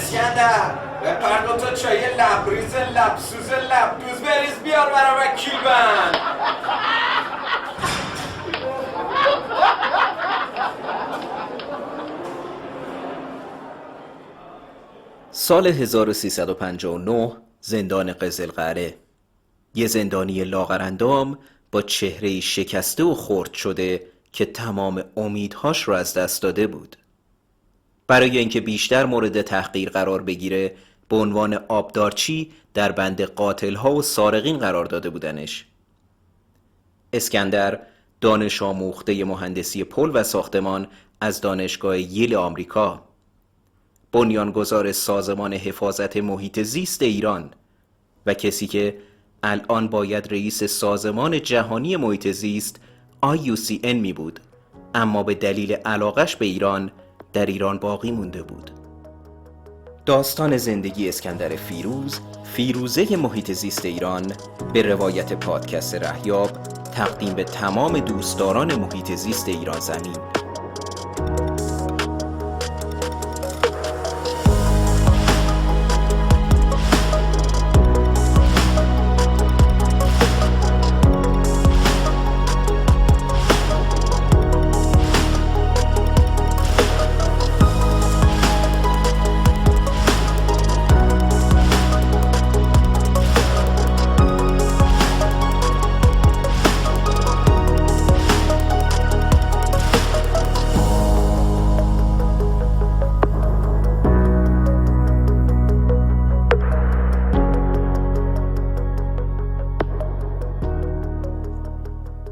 اسکندر بپر دوتا چای لبریز لبسوز لبدوز بریز بیار برای وکیل بند. سال 1359 زندان قزلقره. یه زندانی لاغرندام با چهره‌ای شکسته و خرد شده که تمام امیدهاش رو از دست داده بود. برای اینکه بیشتر مورد تحقیر قرار بگیره به عنوان آبدارچی در بند قاتل‌ها و سارقین قرار داده بودنش. اسکندر دانش آموخته مهندسی پل و ساختمان از دانشگاه ییل آمریکا، بنیانگذار سازمان حفاظت محیط زیست ایران و کسی که الان باید رئیس سازمان جهانی محیط زیست IUCN می بود، اما به دلیل علاقش به ایران در ایران باقی مونده بود. داستان زندگی اسکندر فیروز، فیروزه محیط زیست ایران، به روایت پادکست رهیاب، تقدیم به تمام دوستداران محیط زیست ایران زمین.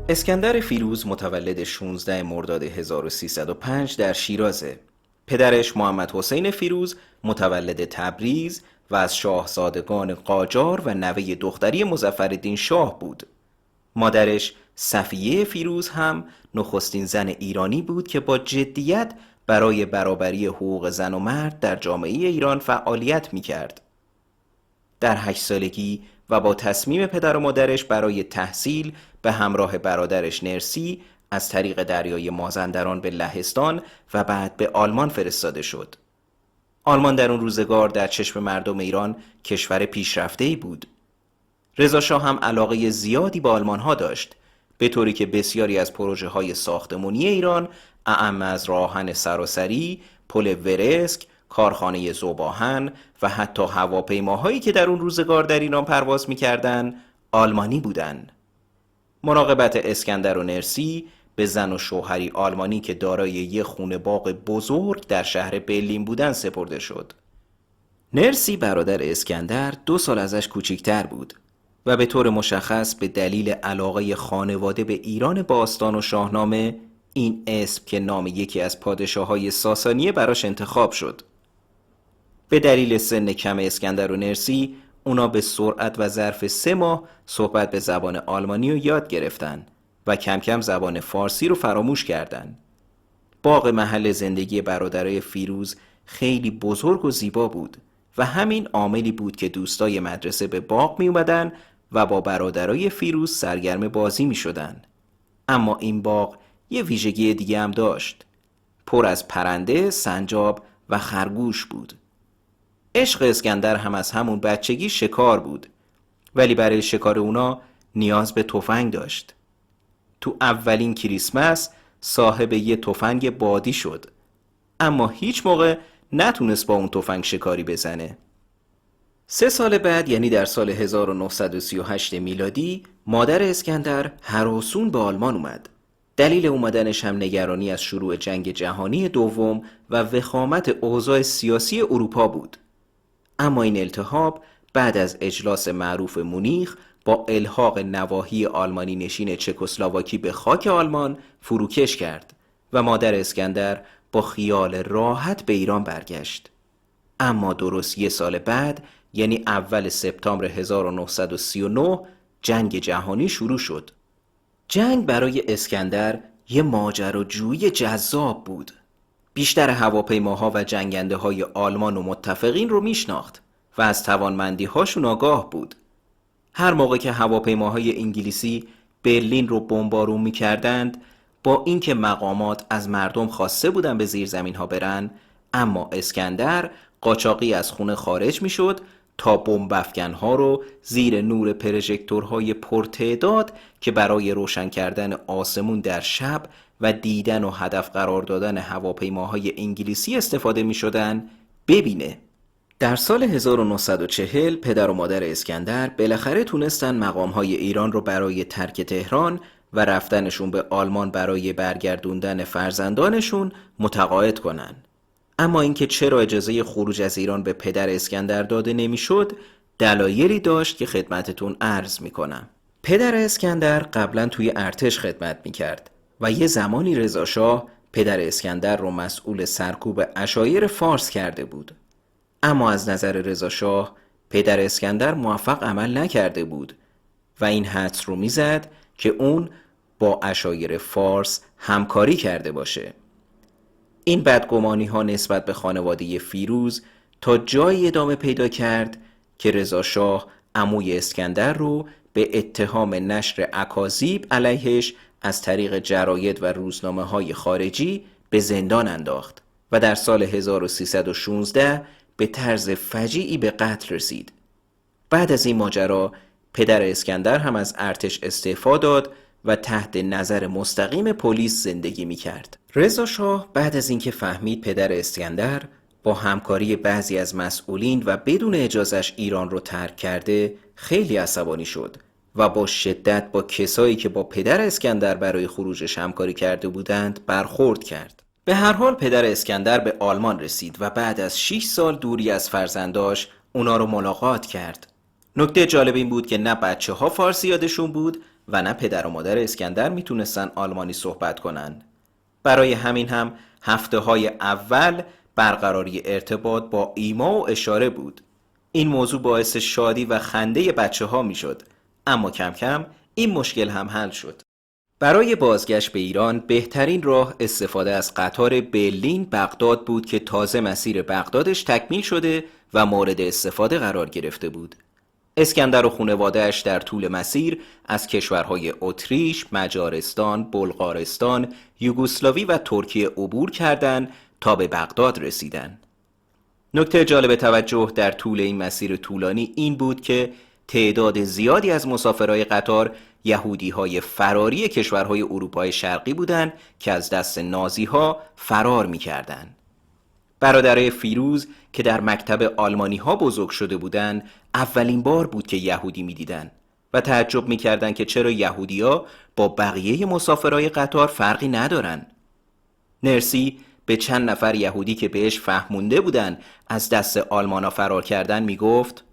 اسکندر فیروز متولد 16 مرداد 1305 در شیرازه. پدرش محمد حسین فیروز متولد تبریز و از شاهزادگان قاجار و نوه دختری مظفرالدین شاه بود. مادرش صفیه فیروز هم نخستین زن ایرانی بود که با جدیت برای برابری حقوق زن و مرد در جامعه ایران فعالیت می‌کرد. در 8 سالگی و با تصمیم پدر و مادرش برای تحصیل به همراه برادرش نرسی از طریق دریای مازندران به لهستان و بعد به آلمان فرستاده شد. آلمان در اون روزگار در چشم مردم ایران کشور پیشرفته‌ای بود. رضا شاه هم علاقه زیادی با آلمان‌ها داشت، به طوری که بسیاری از پروژه‌های ساختمانی ایران، اعم از راهن سراسری، پل ورسک، کارخانه ذوب‌آهن و حتی هواپیماهایی که در اون روزگار در ایران پرواز می‌کردند، آلمانی بودند. مراقبت اسکندر و نرسی به زن و شوهری آلمانی که دارای یک خونه باغ بزرگ در شهر برلین بودند سپرده شد. نرسی برادر اسکندر 2 سال ازش کوچکتر بود و به طور مشخص به دلیل علاقه خانواده به ایران باستان و شاهنامه این اسم که نام یکی از پادشاه‌های ساسانیه براش انتخاب شد. به دلیل سن کم اسکندر و نرسی اونا به سرعت و ظرف 3 ماه صحبت به زبان آلمانی رو یاد گرفتن و کم کم زبان فارسی رو فراموش کردن. باغ محل زندگی برادرای فیروز خیلی بزرگ و زیبا بود و همین عاملی بود که دوستای مدرسه به باغ می اومدن و با برادرای فیروز سرگرم بازی می شدن. اما این باغ یه ویژگی دیگه هم داشت. پر از پرنده، سنجاب و خرگوش بود. عشق اسکندر هم از همون بچگی شکار بود، ولی برای شکار اونا نیاز به تفنگ داشت. تو اولین کریسمس صاحب یه تفنگ بادی شد، اما هیچ موقع نتونست با اون تفنگ شکاری بزنه. 3 سال بعد، یعنی در سال 1938 میلادی، مادر اسکندر هراسون به آلمان اومد. دلیل اومدنش هم نگرانی از شروع جنگ جهانی دوم و وخامت اوضاع سیاسی اروپا بود. اما این التهاب بعد از اجلاس معروف مونیخ با الحاق نواحی آلمانی نشین چکسلواکی به خاک آلمان فروکش کرد و مادر اسکندر با خیال راحت به ایران برگشت. اما درست 1 سال بعد، یعنی اول سپتامبر 1939، جنگ جهانی شروع شد. جنگ برای اسکندر یه ماجراجویی جذاب بود. بیشتر هواپیماها و جنگنده های آلمان و متفقین رو میشناخت و از توانمندی هاشون آگاه بود. هر موقع که هواپیماهای انگلیسی برلین رو بمبارون میکردند، با اینکه مقامات از مردم خواسته بودن به زیرزمین ها برن، اما اسکندر قاچاقی از خونه خارج می شد تا بمب افکن‌ها رو زیر نور پروژکتورهای پرتعداد که برای روشن کردن آسمون در شب و دیدن و هدف قرار دادن هواپیماهای انگلیسی استفاده می شدن ببینه. در سال 1940 پدر و مادر اسکندر بالاخره تونستن مقامهای ایران رو برای ترک تهران و رفتنشون به آلمان برای برگردوندن فرزندانشون متقاعد کنن. اما اینکه چرا اجازه خروج از ایران به پدر اسکندر داده نمیشد دلایلی داشت که خدمتتون عرض میکنم. پدر اسکندر قبلا توی ارتش خدمت میکرد و یه زمانی رضا شاه پدر اسکندر رو مسئول سرکوب عشایر فارس کرده بود. اما از نظر رضا شاه پدر اسکندر موفق عمل نکرده بود و این حدس رو میزد که اون با عشایر فارس همکاری کرده باشه. این بدگمانی ها نسبت به خانواده فیروز تا جایی ادامه پیدا کرد که رضا شاه عموی اسکندر رو به اتهام نشر اکاذیب علیهش از طریق جراید و روزنامه های خارجی به زندان انداخت و در سال 1316 به طرز فجیعی به قتل رسید. بعد از این ماجرا پدر اسکندر هم از ارتش استعفا داد و تحت نظر مستقیم پلیس زندگی می کرد. رضا شاه بعد از اینکه فهمید پدر اسکندر با همکاری بعضی از مسئولین و بدون اجازهش ایران رو ترک کرده خیلی عصبانی شد و با شدت با کسایی که با پدر اسکندر برای خروجش همکاری کرده بودند برخورد کرد. به هر حال پدر اسکندر به آلمان رسید و بعد از 6 سال دوری از فرزنداش اونا رو ملاقات کرد. نکته جالب این بود که نه بچه ها فارسی یادشون بود و نه پدر و مادر اسکندر میتونستن آلمانی صحبت کنن. برای همین هم هفته های اول برقراری ارتباط با ایما و اشاره بود. این موضوع باعث شادی و خنده بچه ها میشد، اما کم کم این مشکل هم حل شد. برای بازگشت به ایران بهترین راه استفاده از قطار برلین بغداد بود که تازه مسیر بغدادش تکمیل شده و مورد استفاده قرار گرفته بود. اسکندر و خانواده‌اش در طول مسیر از کشورهای اتریش، مجارستان، بلغارستان، یوگسلاوی و ترکیه عبور کردند تا به بغداد رسیدند. نکته جالب توجه در طول این مسیر طولانی این بود که تعداد زیادی از مسافرای قطار یهودی‌های فراری کشورهای اروپای شرقی بودند که از دست نازی‌ها فرار می‌کردند. برادرای فیروز که در مکتب آلمانی‌ها بزرگ شده بودند اولین بار بود که یهودی می‌دیدن و تعجب می‌کردند که چرا یهودی‌ها با بقیه مسافرای قطار فرقی ندارن. نرسی به چند نفر یهودی که بهش فهمونده بودن از دست آلمانا فرار کردن میگفت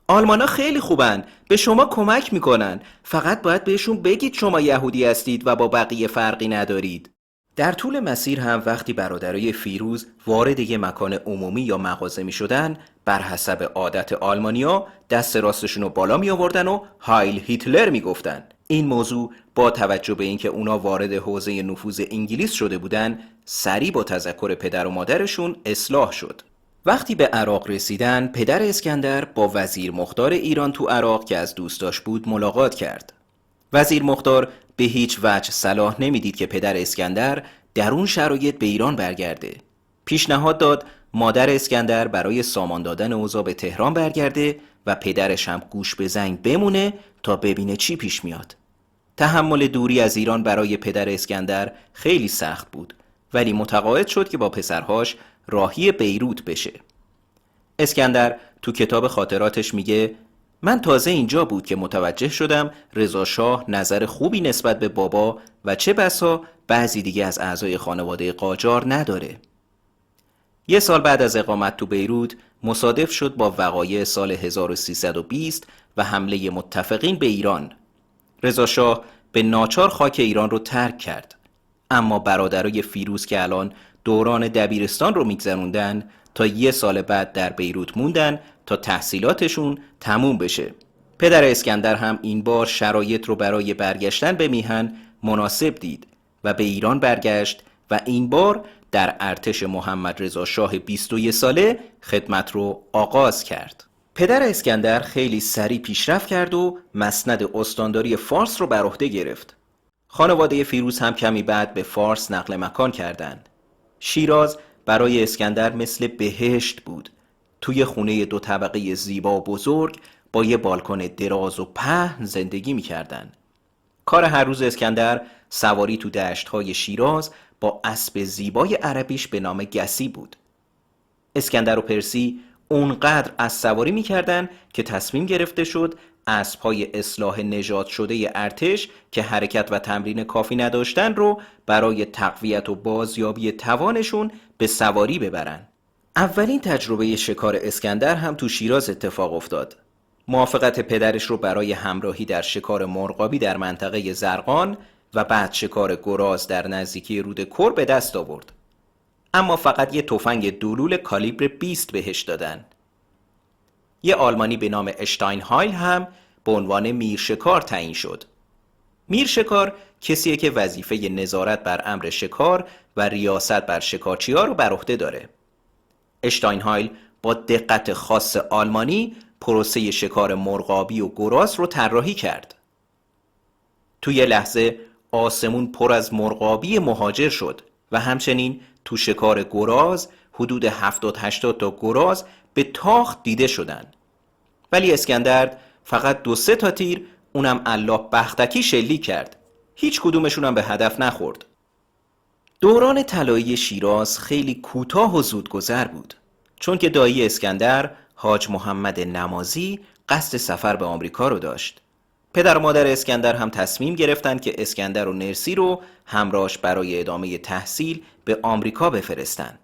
آلمانا خیلی خوبن، به شما کمک میکنن، فقط باید بهشون بگید شما یهودی هستید و با بقیه فرقی ندارید. در طول مسیر هم وقتی برادرای فیروز وارد یه مکان عمومی یا مغازه می شدن بر حسب عادت آلمانیا دست راستشون رو بالا می آوردن و هایل هیتلر می گفتن. این موضوع با توجه به اینکه اونا وارد حوزه نفوذ انگلیس شده بودن سریع با تذکر پدر و مادرشون اصلاح شد. وقتی به عراق رسیدن پدر اسکندر با وزیر مختار ایران تو عراق که از دوستاش بود ملاقات کرد. وزیر مختار به هیچ وجه صلاح نمیدید که پدر اسکندر در اون شرایط به ایران برگرده. پیشنهاد داد مادر اسکندر برای سامان دادن اوضاع به تهران برگرده و پدرش هم گوش به زنگ بمونه تا ببینه چی پیش میاد. تحمل دوری از ایران برای پدر اسکندر خیلی سخت بود، ولی متقاعد شد که با پسرهاش راهی بیروت بشه. اسکندر تو کتاب خاطراتش میگه من تازه اینجا بود که متوجه شدم رضا شاه نظر خوبی نسبت به بابا و چه بسا بعضی دیگه از اعضای خانواده قاجار نداره. یه سال بعد از اقامت تو بیروت مصادف شد با وقایع سال 1320 و حمله متفقین به ایران. رضا شاه به ناچار خاک ایران رو ترک کرد، اما برادرای فیروز که الان دوران دبیرستان رو میگذروندن تا یه سال بعد در بیروت موندن تا تحصیلاتشون تموم بشه. پدر اسکندر هم این بار شرایط رو برای برگشتن به میهن مناسب دید و به ایران برگشت و این بار در ارتش محمد رضا شاه 21 ساله خدمت رو آغاز کرد. پدر اسکندر خیلی سریع پیشرفت کرد و مسند استانداری فارس رو بر عهده گرفت. خانواده فیروز هم کمی بعد به فارس نقل مکان کردند. شیراز برای اسکندر مثل بهشت بود. توی خونه 2 طبقه زیبا و بزرگ با یه بالکن دراز و پهن زندگی می‌کردن. کار هر روز اسکندر سواری تو دشت‌های شیراز با اسب زیبای عربیش به نام گسی بود. اسکندر و پرسی اونقدر از سواری می‌کردن که تصمیم گرفته شد اسب‌های اصلاح نژاد شده ارتش که حرکت و تمرین کافی نداشتن رو برای تقویت و بازیابی توانشون به سواری ببرن. اولین تجربه شکار اسکندر هم تو شیراز اتفاق افتاد. موافقت پدرش رو برای همراهی در شکار مرغابی در منطقه زرقان و بعد شکار گراز در نزدیکی رودکور به دست آورد. اما فقط یه تفنگ دولول کالیبر 20 بهش دادن. یه آلمانی به نام اشتاینهایل هم به عنوان میرشکار تعیین شد. میرشکار کسیه که وظیفه نظارت بر امر شکار و ریاست بر شکارچی‌ها رو بر عهده داره. اشتاینهایل با دقت خاص آلمانی پروسه شکار مرغابی و گراز رو طراحی کرد. توی یه لحظه آسمون پر از مرغابی مهاجر شد و همچنین تو شکار گراز حدود 70-80 تا گراز به تاخت دیده شدن. ولی اسکندر فقط 2-3 تا تیر، اونم الله بختکی شلیک کرد. هیچ کدومشون هم به هدف نخورد. دوران طلایی شیراز خیلی کوتاه و زودگذر بود، چون که دایی اسکندر حاج محمد نمازی قصد سفر به آمریکا رو داشت. پدر و مادر اسکندر هم تصمیم گرفتن که اسکندر و نرسی رو همراهش برای ادامه تحصیل به آمریکا بفرستن.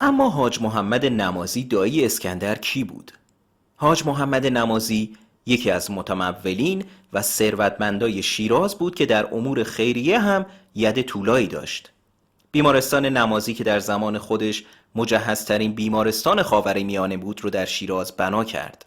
اما حاج محمد نمازی دایی اسکندر کی بود؟ حاج محمد نمازی یکی از متمولین و ثروتمندای شیراز بود که در امور خیریه هم ید طولایی داشت. بیمارستان نمازی که در زمان خودش مجهزترین بیمارستان خاورمیانه بود رو در شیراز بنا کرد.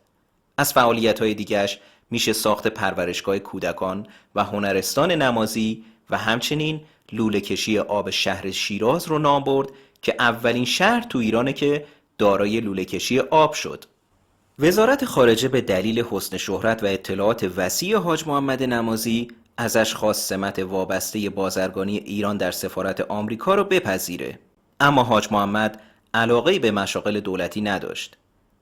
از فعالیت‌های دیگرش میشه ساخت پرورشگاه کودکان و هنرستان نمازی و همچنین لوله کشی آب شهر شیراز رو نام برد که اولین شهر تو ایرانه که دارای لوله کشی آب شد. وزارت خارجه به دلیل حسن شهرت و اطلاعات وسیع حاج محمد نمازی ازش خواست سمت وابسته بازرگانی ایران در سفارت آمریکا رو بپذیره. اما حاج محمد علاقه‌ای به مشاغل دولتی نداشت.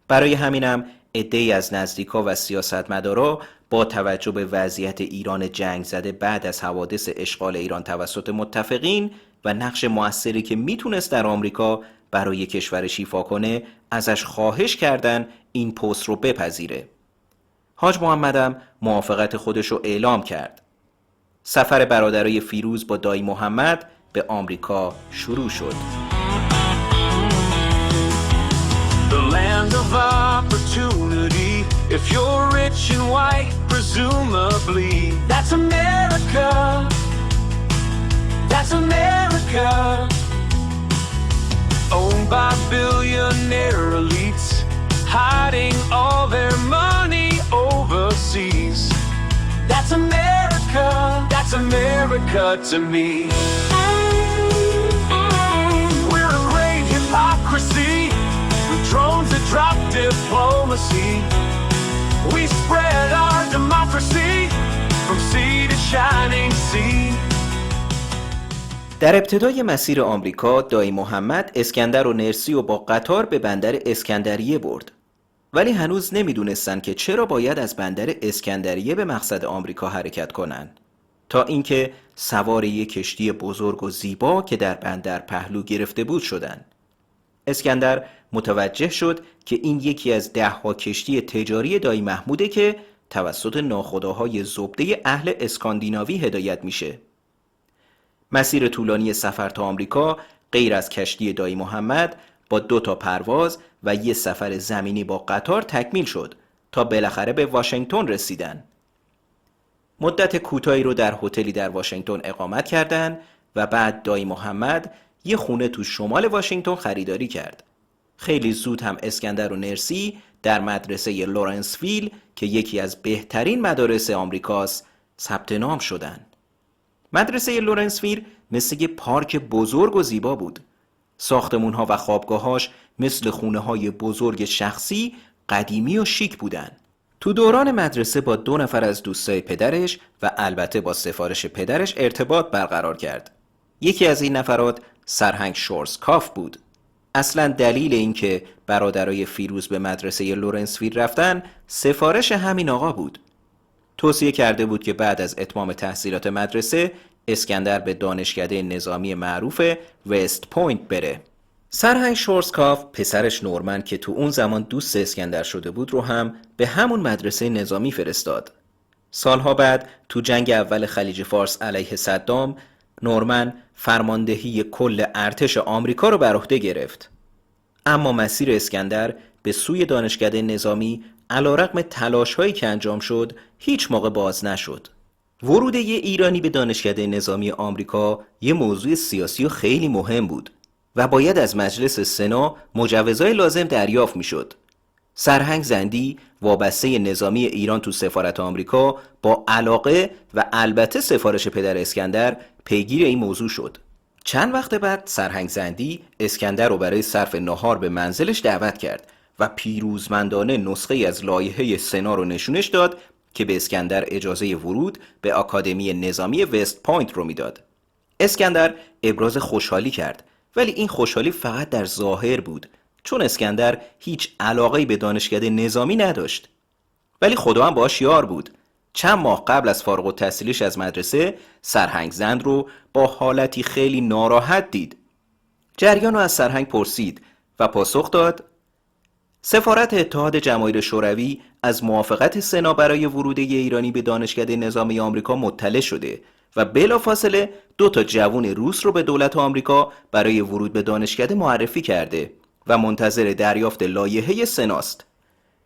برای همینم عده‌ای از نزدیکا و سیاستمدارا با توجه به وضعیت ایران جنگ زده بعد از حوادث اشغال ایران توسط متفقین و نقش موثری که میتونست در آمریکا برای کشورش ایفا کنه ازش خواهش کردن این پست رو بپذیره. حاج محمدم موافقت خودش رو اعلام کرد. سفر برادرای فیروز با دایی محمد به آمریکا شروع شد. The land of opportunity. If you're rich and white, presumably that's America. That's America. Owned by billionaire elites, hiding all their money overseas. That's America. That's America to me. We're a great hypocrisy. Drones that drop diplomacy. We spread our democracy from sea to shining sea. در ابتدای مسیر آمریکا دایی محمد اسکندر و نرسی و با قطار به بندر اسکندریه برد. ولی هنوز نمیدونستن که چرا باید از بندر اسکندریه به مقصد آمریکا حرکت کنن، تا اینکه سوار یک کشتی بزرگ و زیبا که در بندر پهلو گرفته بود شدن. اسکندر متوجه شد که این یکی از 10 کشتی تجاری دایی محموده که توسط ناخداهای زبده اهل اسکاندیناوی هدایت میشه. مسیر طولانی سفر تا آمریکا غیر از کشتی دایی محمد با 2 پرواز و 1 سفر زمینی با قطار تکمیل شد تا بالاخره به واشنگتن رسیدن. مدت کوتاهی رو در هتلی در واشنگتن اقامت کردند و بعد دایی محمد یه خونه تو شمال واشنگتن خریداری کرد. خیلی زود هم اسکندر و نرسی در مدرسه لورنسویل که یکی از بهترین مدارس آمریکاست ثبت نام شدن. مدرسه لورنسویل مثل یه پارک بزرگ و زیبا بود. ساختمونها و خوابگاهاش مثل خونه‌های بزرگ شخصی، قدیمی و شیک بودن. تو دوران مدرسه با 2 نفر از دوستای پدرش و البته با سفارش پدرش ارتباط برقرار کرد. یکی از این نفرات سرهنگ شورسکاف بود. اصلا دلیل این که برادرای فیروز به مدرسه لورنسویل رفتن سفارش همین آقا بود. توصیه کرده بود که بعد از اتمام تحصیلات مدرسه اسکندر به دانشکده نظامی معروف وست پوینت بره. سرهنگ شورسکاف پسرش نورمن که تو اون زمان دوست اسکندر شده بود رو هم به همون مدرسه نظامی فرستاد. سالها بعد تو جنگ اول خلیج فارس علیه صدام، نورمن فرماندهی کل ارتش آمریکا رو بر عهده گرفت. اما مسیر اسکندر به سوی دانشکده نظامی علیرغم تلاش‌هایی که انجام شد هیچ موقع باز نشد. ورود یه ایرانی به دانشکده نظامی آمریکا یه موضوع سیاسی و خیلی مهم بود و باید از مجلس سنا مجوزهای لازم دریافت میشد. سرهنگ زندی وابسته نظامی ایران تو سفارت آمریکا با علاقه و البته سفارش پدر اسکندر پیگیر این موضوع شد. چند وقت بعد سرهنگ زندی اسکندر رو برای صرف نهار به منزلش دعوت کرد و پیروزمندانه نسخه از لایحه سنا رو نشونش داد که به اسکندر اجازه ورود به آکادمی نظامی وست پوینت رو میداد. اسکندر ابراز خوشحالی کرد، ولی این خوشحالی فقط در ظاهر بود، چون اسکندر هیچ علاقه‌ای به دانشکده نظامی نداشت. ولی خدا هم باش یار بود. چند ماه قبل از فارغ التحصیلیش از مدرسه سرهنگ زند رو با حالتی خیلی ناراحت دید. جریان رو از سرهنگ پرسید و پاسخ داد: سفارت اتحاد جماهیر شوروی از موافقت سنا برای ورود ایرانی به دانشکده نظامی آمریکا مطلع شده و بلافاصله 2 جوون روس رو به دولت آمریکا برای ورود به دانشکده معرفی کرده و منتظر دریافت لایحه سناست.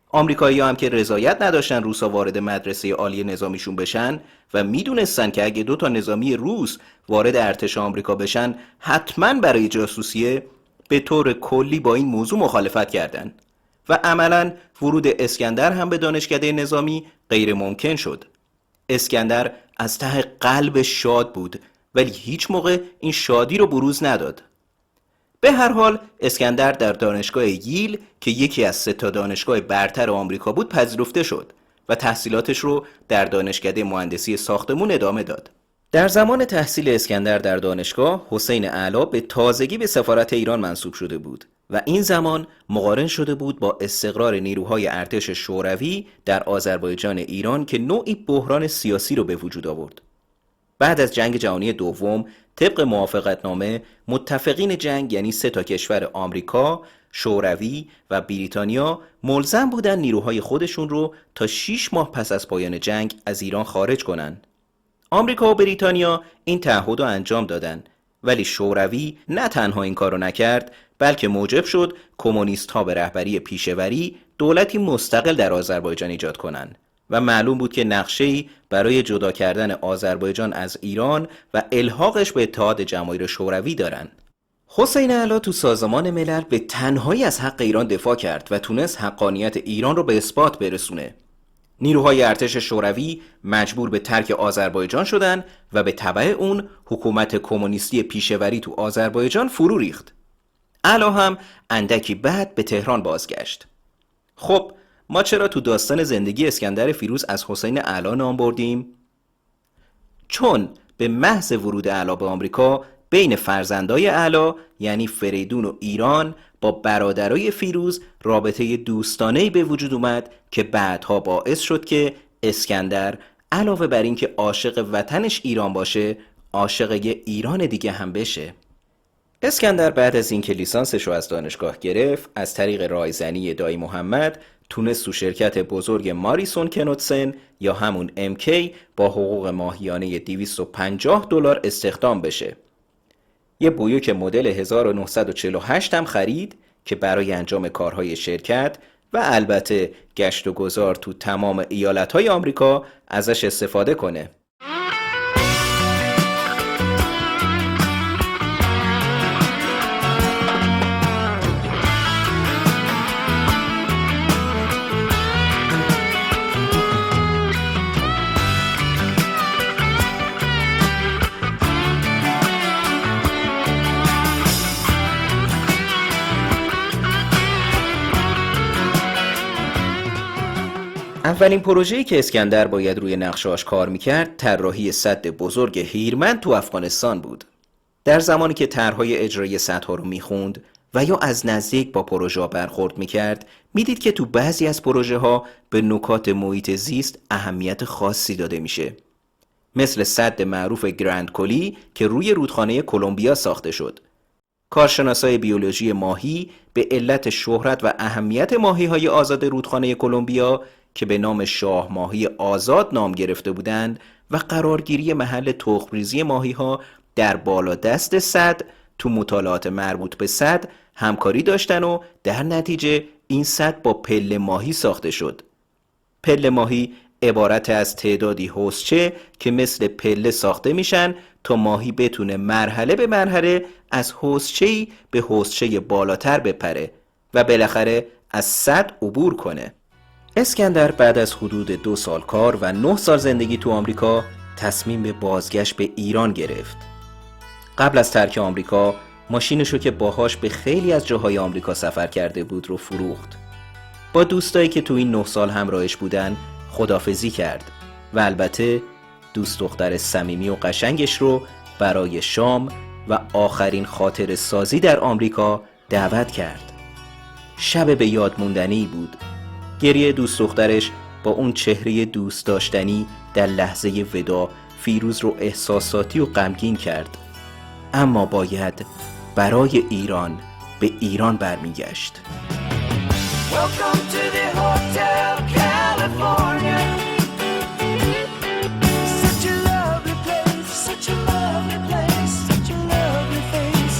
آمریکایی‌ها هم که رضایت نداشتن روسا وارد مدرسه عالی نظامیشون بشن و میدونستن که اگه 2 نظامی روس وارد ارتش آمریکا بشن حتما برای جاسوسیه، به طور کلی با این موضوع مخالفت کردن و عملاً ورود اسکندر هم به دانشکده نظامی غیر ممکن شد. اسکندر از ته قلبش شاد بود، ولی هیچ موقع این شادی رو بروز نداد. به هر حال اسکندر در دانشگاه ییل که یکی از 3 دانشگاه برتر آمریکا بود پذیرفته شد و تحصیلاتش رو در دانشکده مهندسی ساختمون ادامه داد. در زمان تحصیل اسکندر در دانشگاه، حسین اعلی به تازگی به سفارت ایران منصوب شده بود و این زمان مقارن شده بود با استقرار نیروهای ارتش شوروی در آذربایجان ایران که نوعی بحران سیاسی رو به وجود آورد. بعد از جنگ جهانی دوم، طبق موافقتنامه، متفقین جنگ یعنی 3 کشور آمریکا، شوروی و بریتانیا ملزم بودن نیروهای خودشون رو تا 6 ماه پس از پایان جنگ از ایران خارج کنن. آمریکا و بریتانیا این تعهد رو انجام دادن، ولی شوروی نه تنها این کارو نکرد، بلکه موجب شد کمونیست ها به رهبری پیشوری دولتی مستقل در آذربایجان ایجاد کنند و معلوم بود که نقشه‌ای برای جدا کردن آذربایجان از ایران و الحاقش به اتحاد جماهیر شوروی دارن. حسین اعلی تو سازمان ملل به تنهایی از حق ایران دفاع کرد و تونست حقانیت ایران رو به اثبات برسونه. نیروهای ارتش شوروی مجبور به ترک آذربایجان شدن و به تبع اون حکومت کمونیستی پیشوری تو آذربایجان فرو ریخت. اعلی هم اندکی بعد به تهران بازگشت. خب ما چرا تو داستان زندگی اسکندر فیروز از حسین اعلی نام بردیم؟ چون به محض ورود اعلی به آمریکا بین فرزندای اعلی یعنی فریدون و ایران با برادرای فیروز رابطه دوستانه‌ای به وجود اومد که بعدها باعث شد که اسکندر علاوه بر این که عاشق وطنش ایران باشه، عاشق یه ایران دیگه هم بشه. اسکندر بعد از اینکه لیسانسش رو از دانشگاه گرفت، از طریق رایزنی دایی محمد تونست تو شرکت بزرگ ماریسون کنوتسن یا همون MK با حقوق ماهیانه $250 استخدام بشه. یه بویوک مدل 1948 هم خرید که برای انجام کارهای شرکت و البته گشت و گذار تو تمام ایالت‌های آمریکا ازش استفاده کنه. اولین پروژه‌ای که اسکندر باید روی نقشه‌اش کار می‌کرد، طراحی سد بزرگ هیرمند تو افغانستان بود. در زمانی که طرح‌های اجرایی سدها رو می‌خوند و یا از نزدیک با پروژه ها برخورد میکرد، میدید که تو بعضی از پروژه ها به نکات محیط زیست اهمیت خاصی داده میشه. مثل سد معروف گرند کلی که روی رودخانه کلمبیا ساخته شد. کارشناسای بیولوژی ماهی به علت شهرت و اهمیت ماهی‌های آزاد رودخانه کلمبیا که به نام شاه ماهی آزاد نام گرفته بودند و قرارگیری محل تخم‌ریزی ماهی‌ها در بالادست سد تو مطالعات مربوط به سد همکاری داشتن و در نتیجه این سد با پله ماهی ساخته شد. پله ماهی عبارت از تعدادی حوضچه که مثل پله ساخته میشن تا ماهی بتونه مرحله به مرحله از حوضچه‌ای به حوضچه بالاتر بپره و بالاخره از سد عبور کنه. اسکندر بعد از حدود 2 سال کار و 9 سال زندگی تو آمریکا تصمیم به بازگشت به ایران گرفت. قبل از ترک آمریکا ماشینشو که باهاش به خیلی از جاهای آمریکا سفر کرده بود رو فروخت. با دوستایی که تو این 9 سال همراهش بودن خداحافظی کرد و البته دوست دختر صمیمی و قشنگش رو برای شام و آخرین خاطر سازی در آمریکا دعوت کرد. شب به یاد موندنی بود. گریه دوست دخترش با اون چهره دوست داشتنی در لحظه ودا فیروز رو احساساتی و غمگین کرد. اما باید برای ایران به ایران برمیگشت. Welcome to the Hotel California. Such a lovely place, such a lovely place, such a lovely face.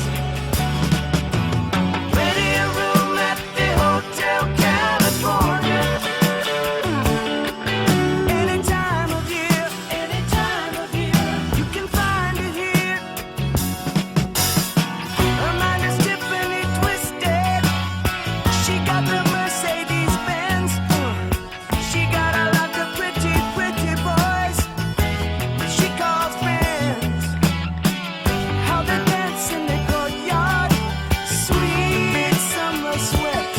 Plenty of room at the Hotel California. Any time of year, you can find it here. Her mind is Tiffany twisted. She got the Mercedes-Benz. She got a lot of pretty, pretty boys she calls friends. How they dance in the courtyard, sweet summer sweat.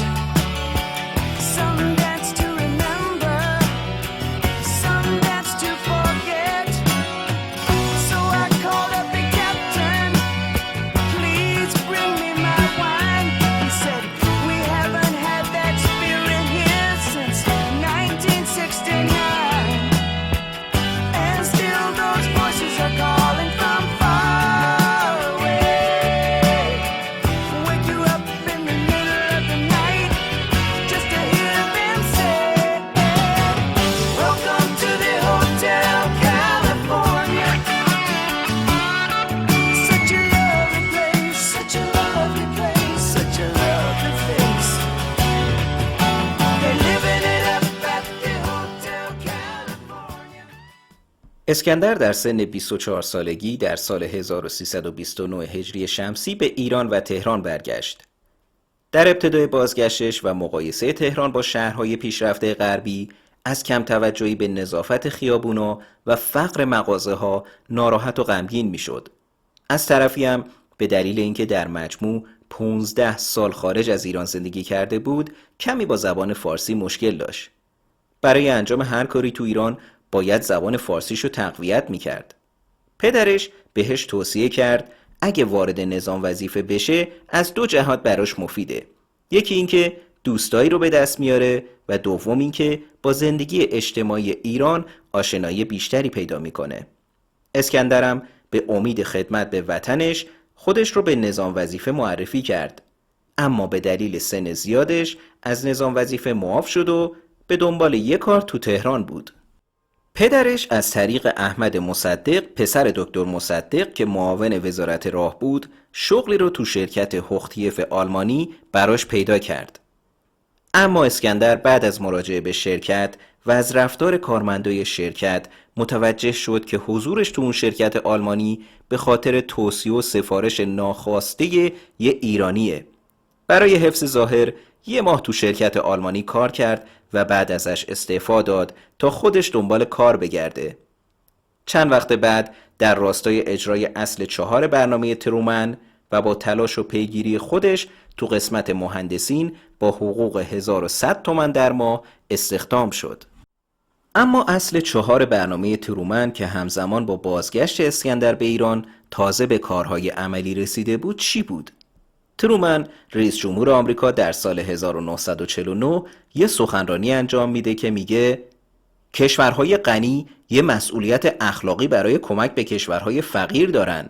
Some dance to remember, some dance to forget. So I called up the captain, please bring me my wine. He said, we haven't had that spirit here since 1969. And still those voices are calling from far away. Wake you up in the middle of the night just to hear them say, welcome to the Hotel California. Such a lovely place, such a lovely place, such a lovely face. They're living it up at the Hotel California. اسکندر در سن 24 سالگی در سال 1329 هجری شمسی به ایران و تهران برگشت. در ابتدای بازگشتش و مقایسه تهران با شهرهای پیشرفته غربی از کم توجهی به نظافت خیابونا و فقر مغازه‌ها ناراحت و غمگین میشد. از طرفی هم به دلیل اینکه در مجموع 15 سال خارج از ایران زندگی کرده بود، کمی با زبان فارسی مشکل داشت. برای انجام هر کاری تو ایران باید زبان فارسیشو تقویت میکرد. پدرش بهش توصیه کرد اگه وارد نظام وظیفه بشه از 2 جهت براش مفیده. یکی اینکه دوستایی رو به دست میاره و دوم اینکه با زندگی اجتماعی ایران آشنایی بیشتری پیدا میکنه. اسکندرم به امید خدمت به وطنش خودش رو به نظام وظیفه معرفی کرد. اما به دلیل سن زیادش از نظام وظیفه معاف شد و به دنبال یک کار تو تهران بود. پدرش از طریق احمد مصدق پسر دکتر مصدق که معاون وزارت راه بود شغلی رو تو شرکت هوختیف آلمانی براش پیدا کرد. اما اسکندر بعد از مراجعه به شرکت و از رفتار کارمندای شرکت متوجه شد که حضورش تو اون شرکت آلمانی به خاطر توصیه و سفارش ناخواسته یه ایرانیه. برای حفظ ظاهر 1 ماه تو شرکت آلمانی کار کرد و بعد ازش استعفا داد تا خودش دنبال کار بگرده. چند وقت بعد در راستای اجرای اصل 4 برنامه ترومن و با تلاش و پیگیری خودش تو قسمت مهندسین با حقوق 1100 تومان در ماه استخدام شد. اما اصل 4 برنامه ترومن که همزمان با بازگشت اسکندر به ایران تازه به کارهای عملی رسیده بود چی بود؟ ترومن رئیس جمهور آمریکا در سال 1949 یه سخنرانی انجام میده که میگه کشورهای غنی یه مسئولیت اخلاقی برای کمک به کشورهای فقیر دارن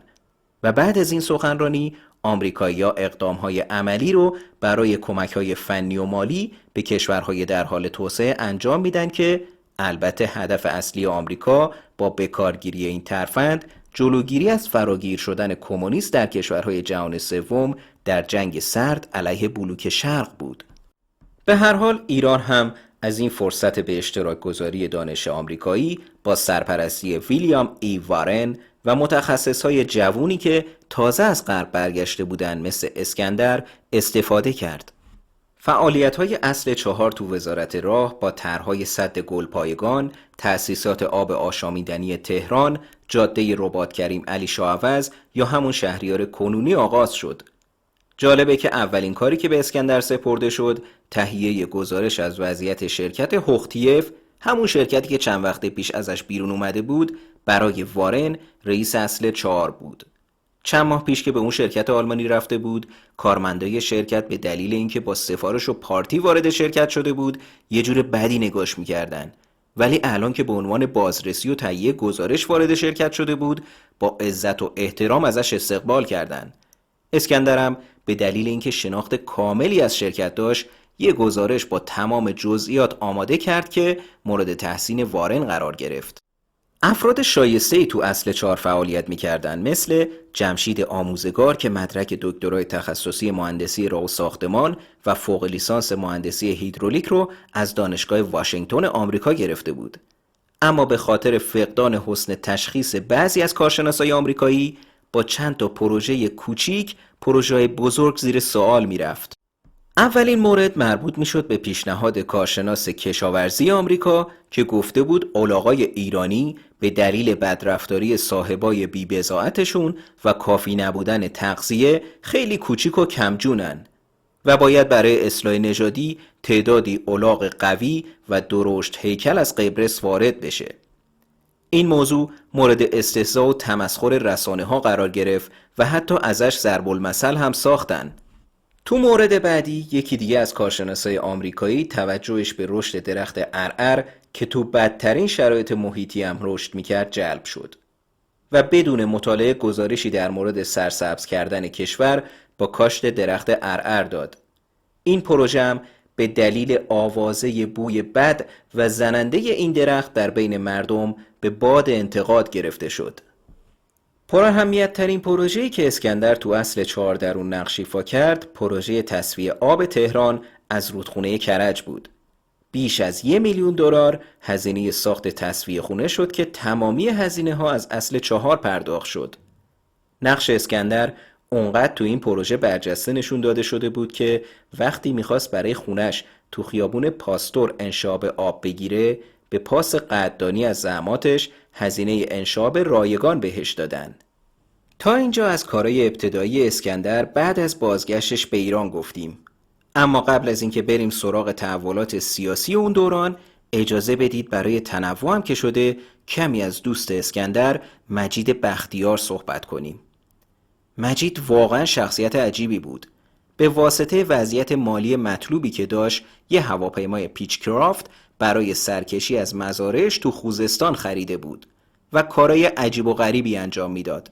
و بعد از این سخنرانی آمریکایی‌ها اقدام‌های عملی رو برای کمک‌های فنی و مالی به کشورهای در حال توسعه انجام میدن که البته هدف اصلی آمریکا با بکارگیری این ترفند جلوگیری از فراگیر شدن کمونیست در کشورهای جهان سوم در جنگ سرد علیه بلوک شرق بود. به هر حال ایران هم از این فرصت به اشتراک گذاری دانش آمریکایی با سرپرستی ویلیام ای وارن و متخصصهای جوونی که تازه از غرب برگشته بودند مثل اسکندر استفاده کرد. فعالیت‌های اصل 4 تو وزارت راه با طرح‌های سد گلپایگان، تأسیسات آب آشامیدنی تهران، جاده رباط کریم علی شاه عوض یا همون شهریار کنونی آغاز شد. جالبه که اولین کاری که به اسکندر سپرده شد تهیه گزارش از وضعیت شرکت هوختیف، همون شرکتی که چند وقت پیش ازش بیرون اومده بود، برای وارن رئیس اصل 4 بود. چند ماه پیش که به اون شرکت آلمانی رفته بود، کارمندای شرکت به دلیل اینکه با سفارش و پارتی وارد شرکت شده بود یه جور بدی نگاش می‌کردن، ولی الان که به عنوان بازرسی و تهیه گزارش وارد شرکت شده بود با عزت و احترام ازش استقبال کردن. اسکندرم به دلیل اینکه شناخت کاملی از شرکت داشت یه گزارش با تمام جزئیات آماده کرد که مورد تحسین وارن قرار گرفت. افراد شایسته‌ای تو اصل 4 فعالیت می‌کردند مثل جمشید آموزگار که مدرک دکترای تخصصی مهندسی راه و ساختمان و فوق لیسانس مهندسی هیدرولیک رو از دانشگاه واشنگتن آمریکا گرفته بود. اما به خاطر فقدان حسن تشخیص بعضی از کارشناسای آمریکایی با چند تا پروژه کوچیک پروژه بزرگ زیر سوال میرفت. اولین مورد مربوط میشد به پیشنهاد کارشناس کشاورزی آمریکا که گفته بود الاغای ایرانی به دلیل بدرفتاری صاحبای بی‌بضاعتشون و کافی نبودن تغذیه خیلی کوچیک و کمجونن و باید برای اصلاح نژادی تعدادی الاغ قوی و درشت هیکل از قبرس وارد بشه. این موضوع مورد استهزا و تمسخر رسانه‌ها قرار گرفت و حتی ازش ضرب المثل هم ساختن. تو مورد بعدی یکی دیگه از کارشناسای آمریکایی توجهش به رشد درخت عرعر که تو بدترین شرایط محیطی هم رشد میکرد جلب شد و بدون مطالعه گزارشی در مورد سرسبز کردن کشور با کاشت درخت عرعر داد. این پروژه هم به دلیل آوازه بوی بد و زننده این درخت در بین مردم به باد انتقاد گرفته شد. پراهمیت ترین پروژه‌ای که اسکندر تو اصل 4 در اون نقش ایفا کرد پروژه تصفیه آب تهران از رودخونه کرج بود. بیش از $1,000,000 هزینه ساخت تصفیه خونه شد که تمامی هزینه ها از اصل 4 پرداخت شد. نقش اسکندر اونقدر تو این پروژه برجسته نشون داده شده بود که وقتی میخواست برای خونش تو خیابون پاستور انشاب آب بگیره به پاس قدردانی از زحماتش هزینه انشاب رایگان بهش دادن. تا اینجا از کارهای ابتدایی اسکندر بعد از بازگشتش به ایران گفتیم. اما قبل از اینکه بریم سراغ تحولات سیاسی اون دوران اجازه بدید برای تنوع هم که شده کمی از دوست اسکندر مجید بختیار صحبت کنیم. مجید واقعا شخصیت عجیبی بود. به واسطه وضعیت مالی مطلوبی که داشت یه هواپیمای پیچکرافت برای سرکشی از مزارعش تو خوزستان خریده بود و کارهای عجیب و غریبی انجام میداد.